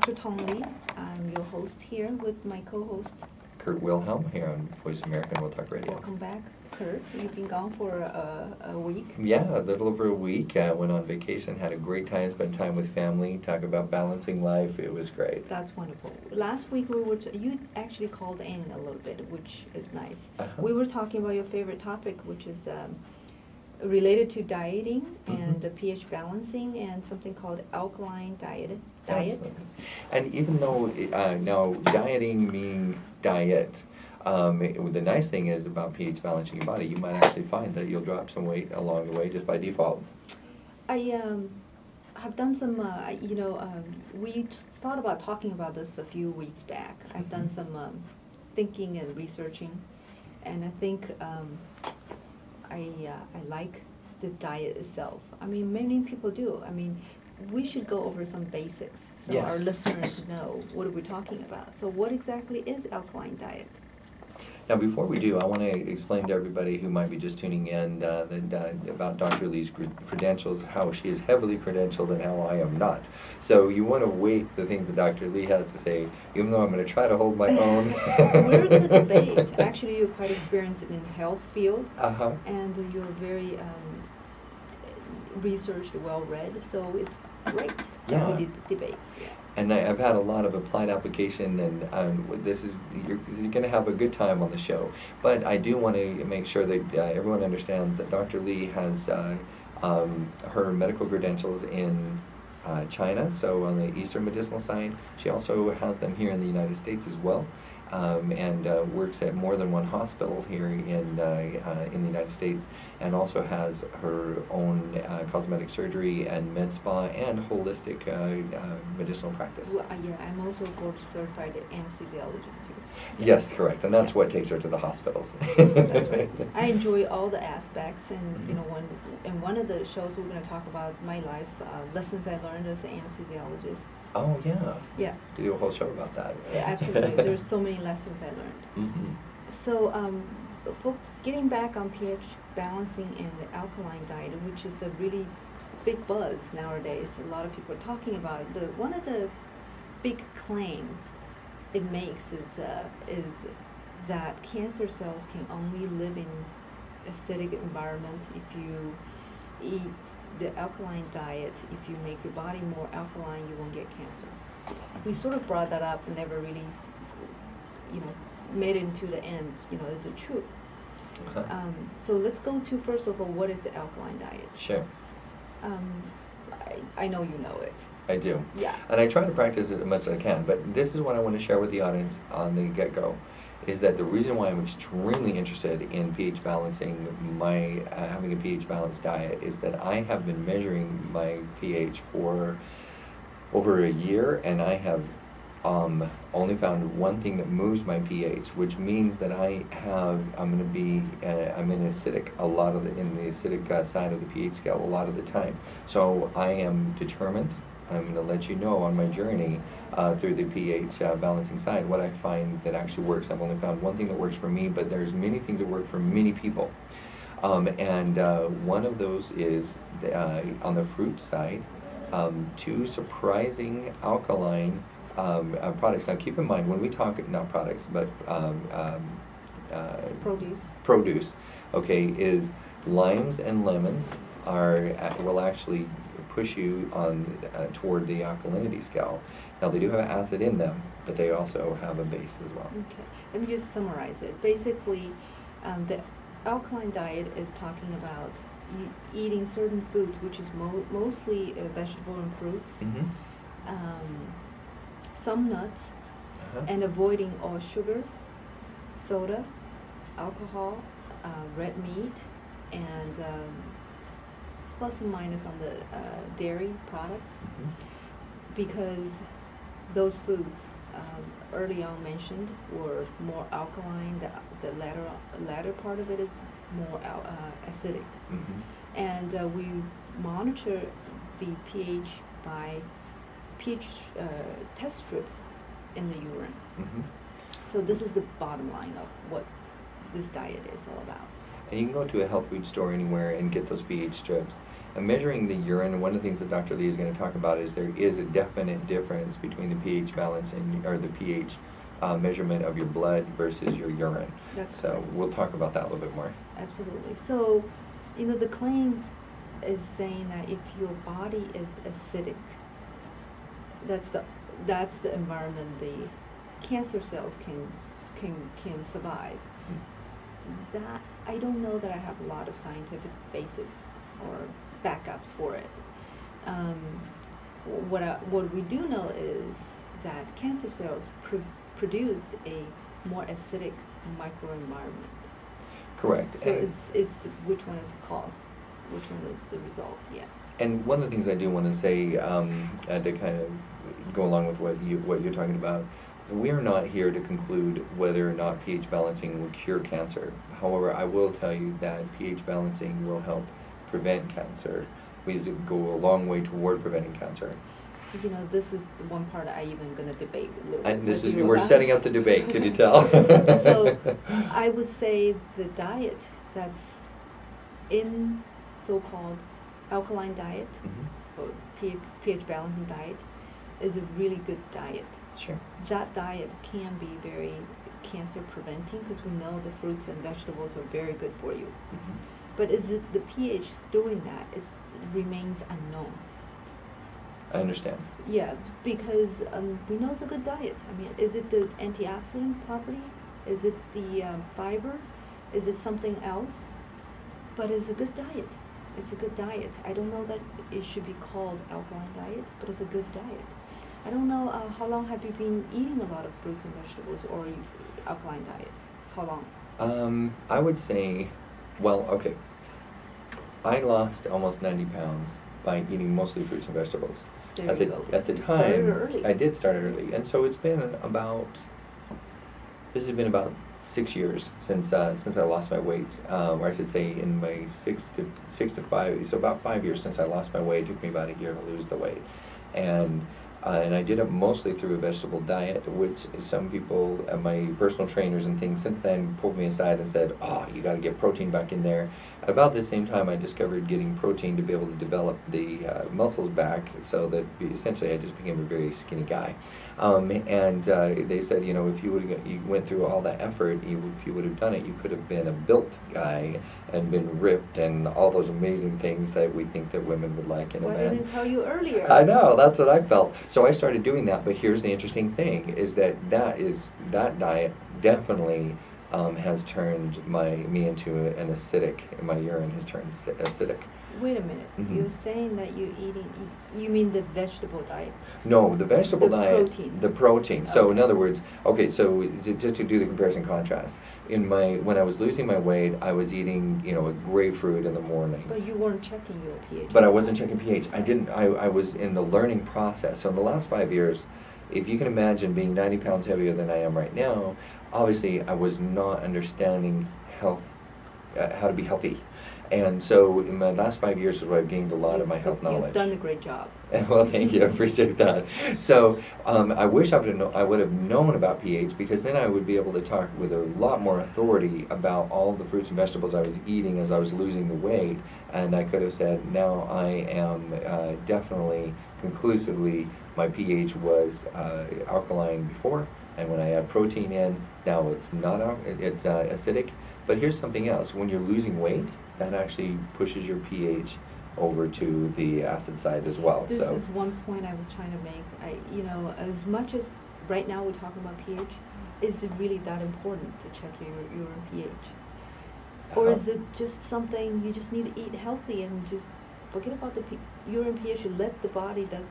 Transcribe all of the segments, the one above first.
Dr. Tong Lee. I'm your host here with my co-host. Kurt Wilhelm here on Voice America Real Talk Radio. Welcome back, Kurt. You've been gone for a week. Yeah, a little over a week. Went on vacation, had a great time, spent time with family, talk about balancing life. It was great. That's wonderful. Last week you actually called in a little bit, which is nice. We were talking about your favorite topic, which is related to dieting and the pH balancing and something called alkaline diet. Absolutely. And even though now dieting meaning diet, the nice thing is about pH balancing your body, you might actually find that you'll drop some weight along the way just by default. I have done some, we thought about talking about this a few weeks back. I've done some thinking and researching, and I think I like the diet itself. I mean, many people do. I mean, we should go over some basics so Yes. our listeners know what are we talking about. So what exactly is alkaline diet? Now, before we do, I want to explain to everybody who might be just tuning in about Dr. Lee's credentials, how she is heavily credentialed and how I am not. So you want to weight the things that Dr. Lee has to say, even though I'm going to try to hold my own. We're going to debate. Actually, you're quite experienced in the health field, and you're very researched, well-read, so it's great to have a debate. Yeah. And I've had a lot of applied application, and you're going to have a good time on the show. But I do want to make sure that everyone understands that Dr. Lee has her medical credentials in China, so on the Eastern medicinal side. She also has them here in the United States as well, and works at more than one hospital here in the United States, and also has her own cosmetic surgery and med spa and holistic medicinal practice. Well, yeah, I'm also board certified anesthesiologist too. Yes, correct, and that's what takes her to the hospitals. That's right. I enjoy all the aspects, and in one of the shows we're going to talk about my life, lessons I learned as an anesthesiologist. Oh yeah. Yeah. To do a whole show about that. Yeah, absolutely. There's so many lessons I learned. So, for getting back on pH balancing and the alkaline diet, which is a really big buzz nowadays, a lot of people are talking about it. One of the big claim it makes is that cancer cells can only live in acidic environment. If you eat the alkaline diet, if you make your body more alkaline, you won't get cancer. We sort of brought that up and never really, made it into the end, is it true? So let's go to, first of all, what is the alkaline diet? Sure. I know you know it. I do. Yeah. And I try to practice it as much as I can, but this is what I want to share with the audience on the get-go, is that the reason why I'm extremely interested in pH balancing, having a pH balanced diet, is that I have been measuring my pH for over a year, and I have only found one thing that moves my pH, which means that I'm in acidic in the acidic side of the pH scale a lot of the time. So I am determined. I'm going to let you know on my journey through the pH balancing side what I find that actually works. I've only found one thing that works for me, but there's many things that work for many people. And one of those is on the fruit side, 2 surprising alkaline products. Now keep in mind, when we talk, not products, but produce, okay, is limes and lemons will actually push you on toward the alkalinity scale. Now they do have acid in them, but they also have a base as well. Okay, let me just summarize it. Basically, the alkaline diet is talking about eating certain foods, which is mostly vegetable and fruits, some nuts, and avoiding all sugar, soda, alcohol, red meat, and plus and minus on the dairy products, because those foods early on mentioned were more alkaline. The latter part of it is more acidic, and we monitor the pH by pH test strips in the urine. So this is the bottom line of what this diet is all about. and you can go to a health food store anywhere and get those pH strips. And measuring the urine, one of the things that Dr. Lee is going to talk about is there is a definite difference between the pH balance or the pH measurement of your blood versus your urine. So we'll talk about that a little bit more. Absolutely. So, the claim is saying that if your body is acidic, that's the environment the cancer cells can survive. That I don't know that I have a lot of scientific basis or backups for it. What we do know is that cancer cells produce a more acidic microenvironment. Correct. So it's which one is the cause, which one is the result? Yeah. And one of the things I do want to say to kind of go along with what you're talking about, we are not here to conclude whether or not pH balancing will cure cancer. However, I will tell you that pH balancing will help prevent cancer. We go a long way toward preventing cancer. This is the one part I even going to debate a little and bit. We're setting up the debate. Can you tell? So, I would say the diet that's in so-called alkaline diet or pH balancing diet is a really good diet. Sure. That diet can be very cancer preventing because we know the fruits and vegetables are very good for you. But is it the pH doing that? It remains unknown. I understand. Yeah, because we know it's a good diet. I mean, is it the antioxidant property? Is it the fiber? Is it something else? But it's a good diet. It's a good diet. I don't know that it should be called alkaline diet, but it's a good diet. I don't know, how long have you been eating a lot of fruits and vegetables or alkaline diet? How long? I would say, well, okay. I lost almost 90 pounds by eating mostly fruits and vegetables. At the time, I did start early, and so it's been this has been about 6 years since I lost my weight, or I should say in my 6 to 5, so about 5 years since I lost my weight. It took me about a year to lose the weight, and I did it mostly through a vegetable diet, which some people, my personal trainers and things since then pulled me aside and said, oh, you got to get protein back in there. About the same time, I discovered getting protein to be able to develop the muscles back, so that essentially I just became a very skinny guy. They said, if you went through all that effort, if you would have done it, you could have been a built guy and been ripped and all those amazing things that we think that women would like in a man. Why didn't tell you earlier? I know, that's what I felt. So I started doing that, but here's the interesting thing, is that diet definitely has turned me into an acidic, my urine has turned acidic. Wait a minute, you're saying that you're eating, you mean the vegetable diet? No, the vegetable diet. Protein. The protein. So in other words, so just to do the comparison contrast, when I was losing my weight, I was eating, a grapefruit in the morning. But you weren't checking your pH. But I wasn't checking pH. I was in the learning process. So in the last 5 years, if you can imagine being 90 pounds heavier than I am right now, obviously I was not understanding health, how to be healthy. And so in my last 5 years is where I've gained a lot of my health knowledge. You've done a great job. Well, thank you. I appreciate that. So I wish I would have known about pH, because then I would be able to talk with a lot more authority about all the fruits and vegetables I was eating as I was losing the weight. And I could have said, now I am definitely, conclusively, my pH was alkaline before. And when I add protein in, now it's not, it's acidic. But here's something else. When you're losing weight, that actually pushes your pH over to the acid side as well. This is one point I was trying to make. As much as right now we're talking about pH, is it really that important to check your urine pH? Or is it just something you just need to eat healthy and just forget about the urine pH? You let the body does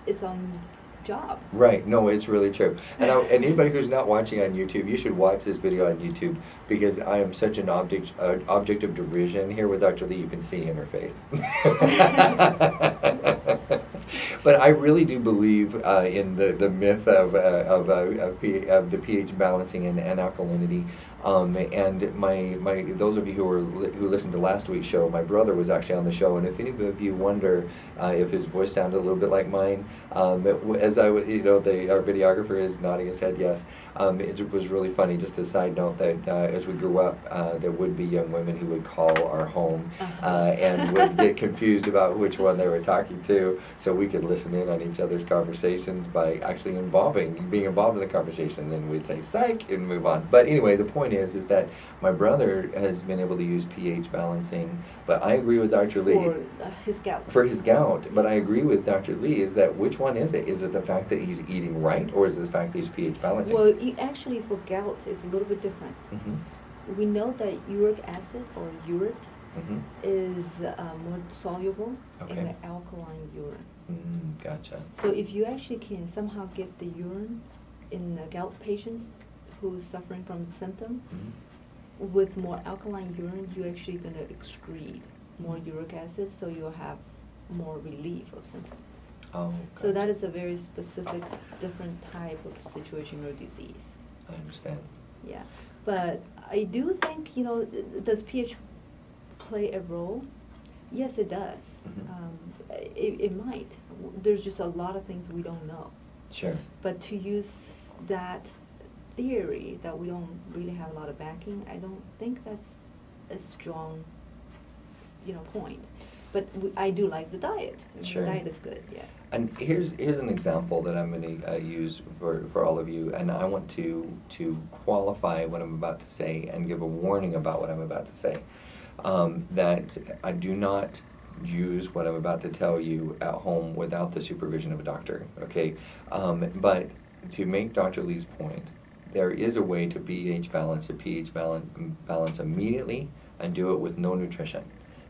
its own job. Right. No, it's really true. And anybody who's not watching on YouTube, you should watch this video on YouTube, because I am such an object of derision here with Dr. Lee. You can see in her face. But I really do believe in the myth of the pH balancing and alkalinity. And my those of you who listened to last week's show, my brother was actually on the show, and if any of you wonder if his voice sounded a little bit like mine, as our videographer is nodding his head yes, it was really funny. Just a side note that as we grew up, there would be young women who would call our home and would get confused about which one they were talking to, so we could listen in on each other's conversations by actually being involved in the conversation. And then we'd say psych and move on. But anyway, the point is that my brother has been able to use pH balancing, but I agree with Dr. Lee. For his gout. But I agree with Dr. Lee, is that which one is it? Is it the fact that he's eating right, or is it the fact that he's pH balancing? Well, actually for gout, it's a little bit different. We know that uric acid, or urate, is more soluble in the alkaline urine. Gotcha. So if you actually can somehow get the urine in the gout patients who is suffering from the symptom, with more alkaline urine, you're actually going to excrete more uric acid, so you'll have more relief of symptoms. Oh, gotcha. So that is a very specific, different type of situation or disease. I understand. Yeah, but I do think, does pH play a role? Yes, it does. It might. There's just a lot of things we don't know. Sure. But to use that theory that we don't really have a lot of backing, I don't think that's a strong, point. But I do like the diet. Sure. The diet is good, yeah. And here's an example that I'm going to use for all of you, and I want to qualify what I'm about to say and give a warning about what I'm about to say. That I do not use what I'm about to tell you at home without the supervision of a doctor, okay? But to make Dr. Lee's point, there is a way to pH balance immediately and do it with no nutrition.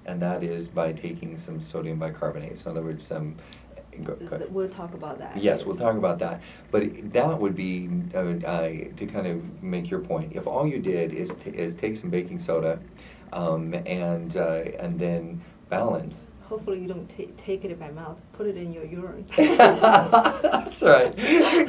And that is by taking some sodium bicarbonate. So in other words, we'll talk about that. Yes, we'll talk about that. But that would be, to kind of make your point, if all you did is take some baking soda and then balance. Hopefully you don't take it in my mouth. Put it in your urine. That's right.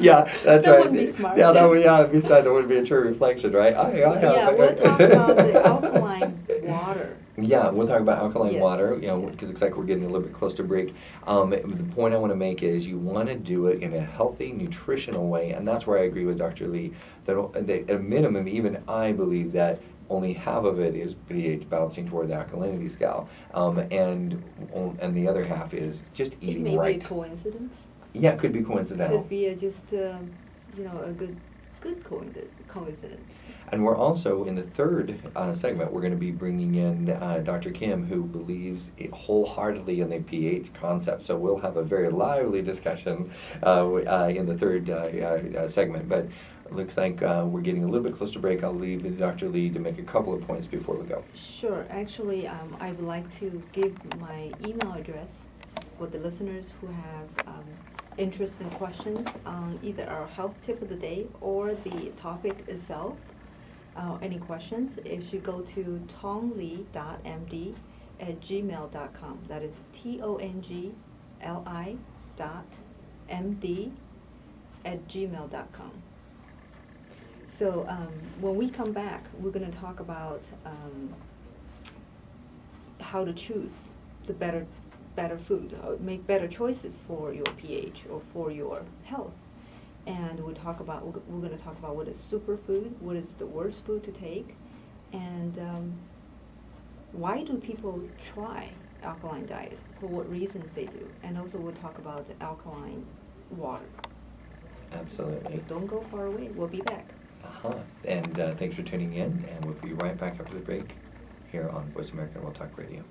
Yeah, that's that right. Wouldn't be smart. Yeah, besides it wouldn't be a true reflection, right? We'll talk about the alkaline water. Yeah, we'll talk about alkaline water, Yes. Because it looks like we're getting a little bit close to break. The point I want to make is you want to do it in a healthy, nutritional way, and that's where I agree with Dr. Lee, that at a minimum, even I believe that only half of it is pH balancing toward the alkalinity scale, and the other half is just eating right. It may be a coincidence. Yeah, it could be coincidental. Could be just a good coincidence. And we're also, in the third segment, we're going to be bringing in Dr. Kim, who believes wholeheartedly in the pH concept. So we'll have a very lively discussion in the third segment. But it looks like we're getting a little bit close to break. I'll leave Dr. Lee to make a couple of points before we go. Sure. Actually, I would like to give my email address for the listeners who have interesting questions on either our health tip of the day or the topic itself. Any questions, if you go to tongli.md@gmail.com. That is tongli.md@gmail.com. So when we come back, we're going to talk about how to choose the better food, make better choices for your pH or for your health. And we're going to talk about what is superfood, what is the worst food to take, and why do people try alkaline diet, for what reasons they do, and also we'll talk about the alkaline water. Absolutely. So don't go far away. We'll be back. And thanks for tuning in, and we'll be right back after the break here on Voice America Real Talk Radio.